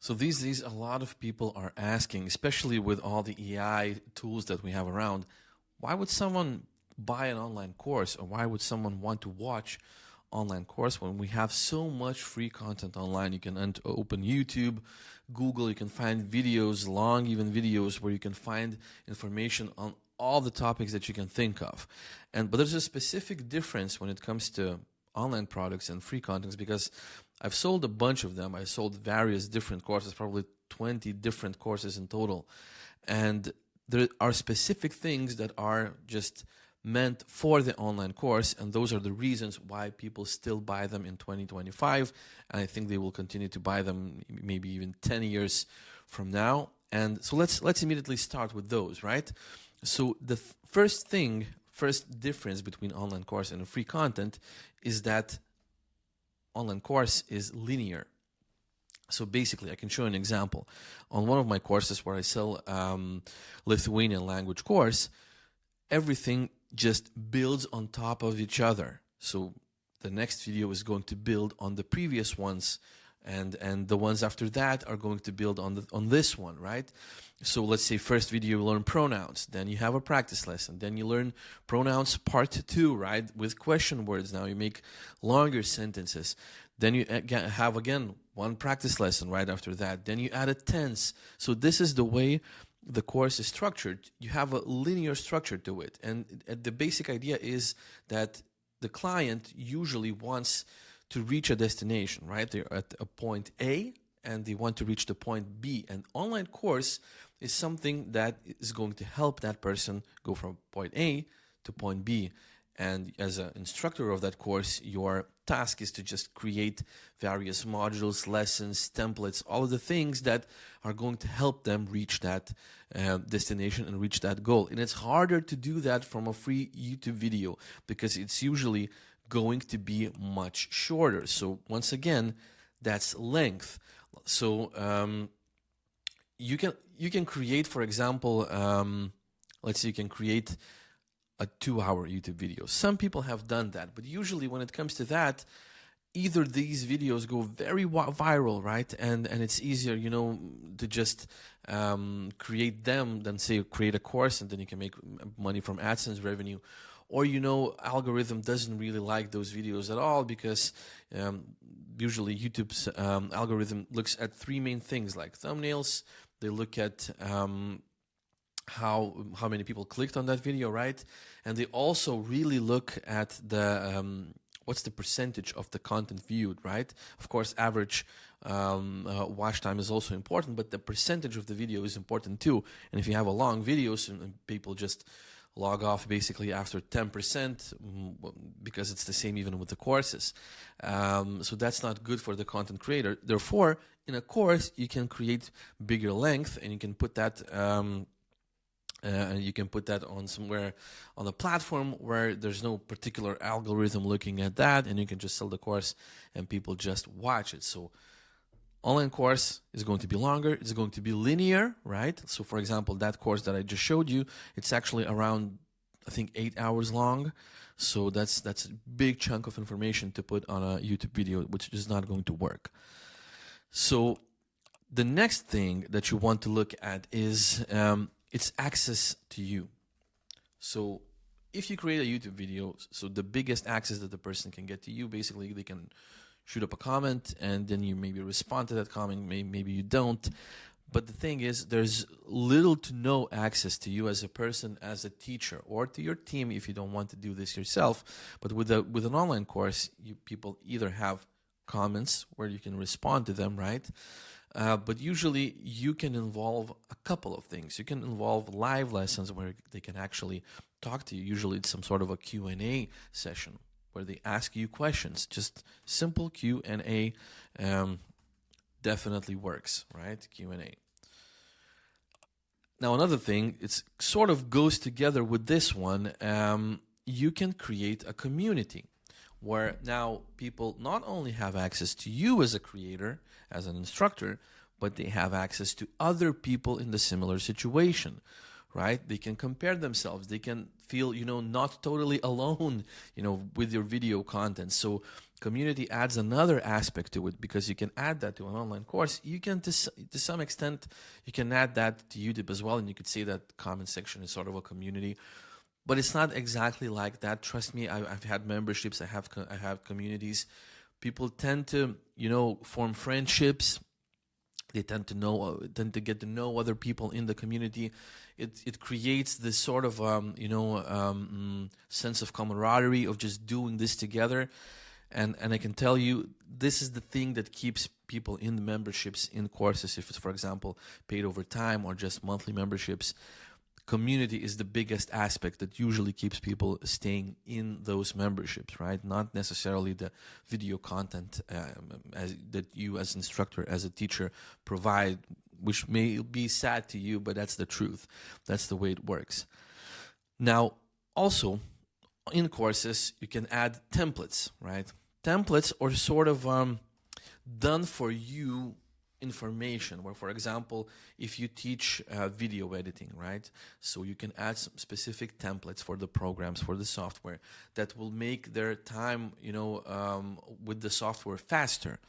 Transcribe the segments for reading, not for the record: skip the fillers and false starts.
So these days, a lot of people are asking, especially with all the AI tools that we have around, why would someone buy an online course, or why would someone want to watch online course when we have so much free content online? You can open YouTube, Google, you can find videos, long even videos, where you can find information on all the topics that you can think of. But there's a specific difference when it comes to online products and free contents, because I've sold a bunch of them. I sold various different courses, probably 20 different courses in total. And there are specific things that are just meant for the online course, and those are the reasons why people still buy them in 2025, and I think they will continue to buy them maybe even 10 years from now. And so let's immediately start with those, right? So the first difference between online course and free content is that online course is linear. So basically, I can show an example. On one of my courses where I sell Lithuanian language course, everything just builds on top of each other. So the next video is going to build on the previous ones, and the ones after that are going to build on this one, right? So let's say first video you learn pronouns, then you have a practice lesson, then you learn pronouns part 2, right, with question words. Now you make longer sentences. Then you have again one practice lesson right after that. Then you add a tense. So this is the way the course is structured. You have a linear structure to it, and the basic idea is that the client usually wants to reach a destination, right? They're at a point A and they want to reach the point B. An online course is something that is going to help that person go from point A to point B. And as an instructor of that course, your task is to just create various modules, lessons, templates, all of the things that are going to help them reach that destination and reach that goal. And it's harder to do that from a free YouTube video because it's usually going to be much shorter. So once again, that's length. So you can create, for example, let's say you can create a 2-hour YouTube video. Some people have done that, but usually when it comes to that, either these videos go very viral, right? And it's easier, to just create them than say create a course and then you can make money from AdSense revenue. Or, algorithm doesn't really like those videos at all because usually YouTube's algorithm looks at 3 main things like thumbnails. They look at how many people clicked on that video, right? And they also really look at the what's the percentage of the content viewed, right? Of course, average watch time is also important, but the percentage of the video is important too. And if you have a long videos and people just log off basically after 10%, because it's the same even with the courses. So that's not good for the content creator. Therefore, in a course, you can create bigger length and you can put that on somewhere on a platform where there's no particular algorithm looking at that, and you can just sell the course and people just watch it. So online course is going to be longer. It's going to be linear, right? So for example, that course that I just showed you, it's actually around, I think, 8 hours long. So that's a big chunk of information to put on a YouTube video, which is not going to work. So the next thing that you want to look at is it's access to you. So if you create a YouTube video, so the biggest access that the person can get to you, basically they can shoot up a comment and then you maybe respond to that comment, maybe you don't. But the thing is, there's little to no access to you as a person, as a teacher, or to your team if you don't want to do this yourself. But with an online course, people either have comments where you can respond to them, right? But usually you can involve a couple of things. You can involve live lessons where they can actually talk to you. Usually it's some sort of a Q&A session where they ask you questions. Just simple Q&A definitely works, right? Q&A. Now another thing, it sort of goes together with this one. You can create a community where now people not only have access to you as a creator, as an instructor, but they have access to other people in the similar situation right? They can compare themselves. They can feel, not totally alone, with your video content. So community adds another aspect to it, because you can add that to an online course. You can, to some extent, you can add that to YouTube as well. And you could say that comment section is sort of a community, but it's not exactly like that. Trust me, I've had memberships. I have communities. People tend to, form friendships. They tend to get to know other people in the community. It creates this sort of sense of camaraderie of just doing this together. And I can tell you, this is the thing that keeps people in the memberships, in courses. If it's, for example, paid over time or just monthly memberships, community is the biggest aspect that usually keeps people staying in those memberships, right? Not necessarily the video content that you as instructor, as a teacher provide, which may be sad to you, but that's the truth. That's the way it works. Now, also, in courses, you can add templates, right? Templates are sort of done for you information, where, for example, if you teach video editing, right? So you can add some specific templates for the programs, for the software, that will make their time, with the software faster.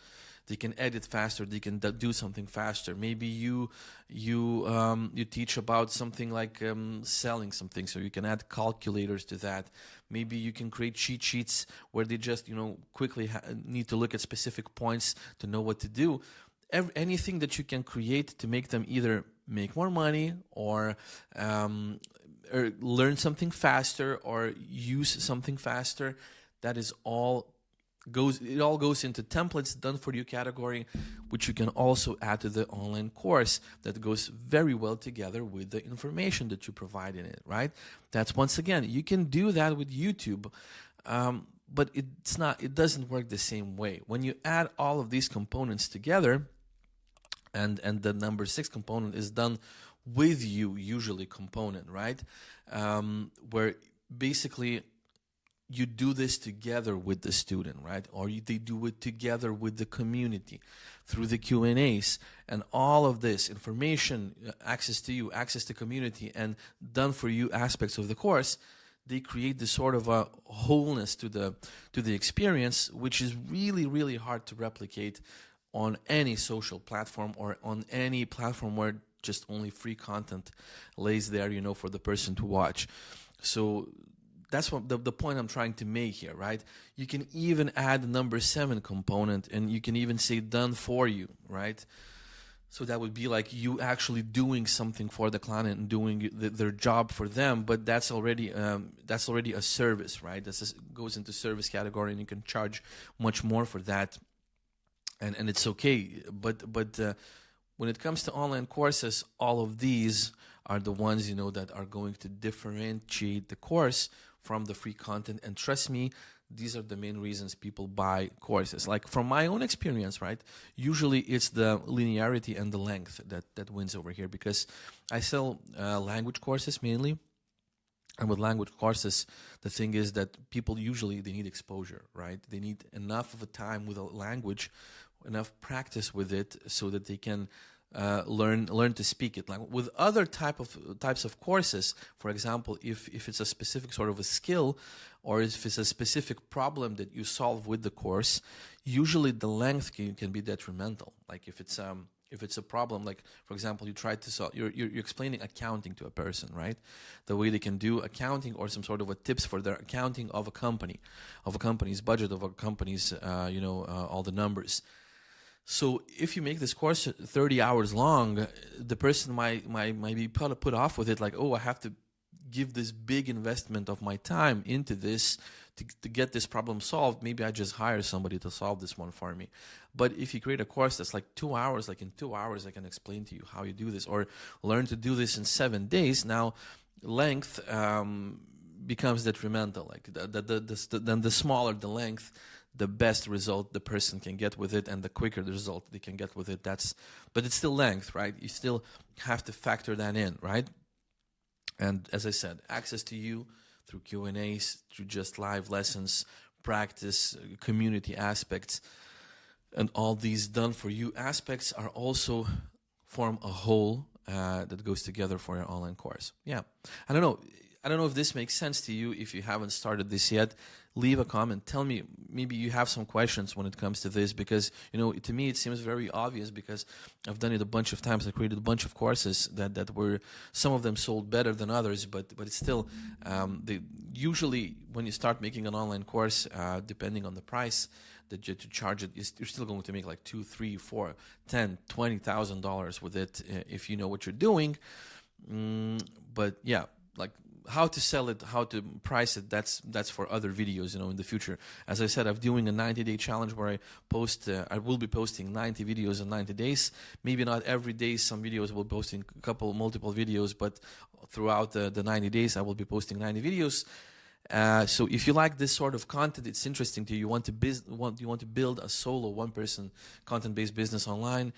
They can edit faster. They can do something faster. Maybe you teach about something like selling something, so you can add calculators to that. Maybe you can create cheat sheets where they just quickly need to look at specific points to know what to do. Anything that you can create to make them either make more money or learn something faster or use something faster, that is all goes into templates done for you category, which you can also add to the online course. That goes very well together with the information that you provide in it, right? That's, once again, you can do that with YouTube, but it doesn't work the same way. When you add all of these components together, and the number 6 component is done with you, usually component, right? Where basically you do this together with the student, right? Or they do it together with the community through the Q&As, and all of this information, access to you, access to community, and done for you aspects of the course. They create this sort of a wholeness to the experience, which is really, really hard to replicate on any social platform or on any platform where just only free content lays there, for the person to watch. So that's what the point I'm trying to make here, right? You can even add the number 7 component, and you can even say done for you, right? So that would be like you actually doing something for the client and doing their job for them, but that's already a service, right? That goes into service category, and you can charge much more for that. And it's okay, but when it comes to online courses, all of these are the ones that are going to differentiate the course from the free content. And trust me, these are the main reasons people buy courses. Like, from my own experience, right? Usually it's the linearity and the length that wins over here, because I sell language courses mainly. And with language courses, the thing is that people usually, they need exposure, right? They need enough of a time with a language, enough practice with it, so that they can learn to speak it. Like with other types of courses, for example, if it's a specific sort of a skill, or if it's a specific problem that you solve with the course, usually the length can be detrimental. Like if it's a problem, like, for example, you try to solve, you're explaining accounting to a person, right? The way they can do accounting, or some sort of a tips for their accounting of a company's budget, of a company's, all the numbers. So if you make this course 30 hours long, the person might be put off with it, like, oh, I have to give this big investment of my time into this to get this problem solved. Maybe I just hire somebody to solve this one for me. But if you create a course that's like 2 hours, like in 2 hours I can explain to you how you do this, or learn to do this in 7 days, now length becomes detrimental. Like then the smaller the length, the best result the person can get with it, and the quicker the result they can get with it. But it's still length, right? You still have to factor that in, right? And as I said, access to you through Q&As, through just live lessons, practice, community aspects, and all these done for you aspects are also form a whole, that goes together for your online course. Yeah, I don't know. I don't know if this makes sense to you. If you haven't started this yet, leave a comment. Tell me, maybe you have some questions when it comes to this, because, you know, to me it seems very obvious, because I've done it a bunch of times. I created a bunch of courses that were, some of them sold better than others, but it's still, usually when you start making an online course, depending on the price that you to charge it, you're still going to make like $2, $3, $4, $10, $20,000 with it, if you know what you're doing. But yeah, like, how to sell it, how to price it, that's for other videos, you know, in the future. As I said, I'm doing a 90-day challenge where I will be posting 90 videos in 90 days. Maybe not every day. Some videos will be posting multiple videos, but throughout the 90 days, I will be posting 90 videos. So if you like this sort of content, it's interesting to you, you want to build a solo one-person content-based business online,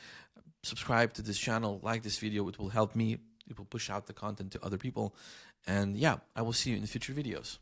subscribe to this channel, like this video. It will help me. It will push out the content to other people. And yeah, I will see you in the future videos.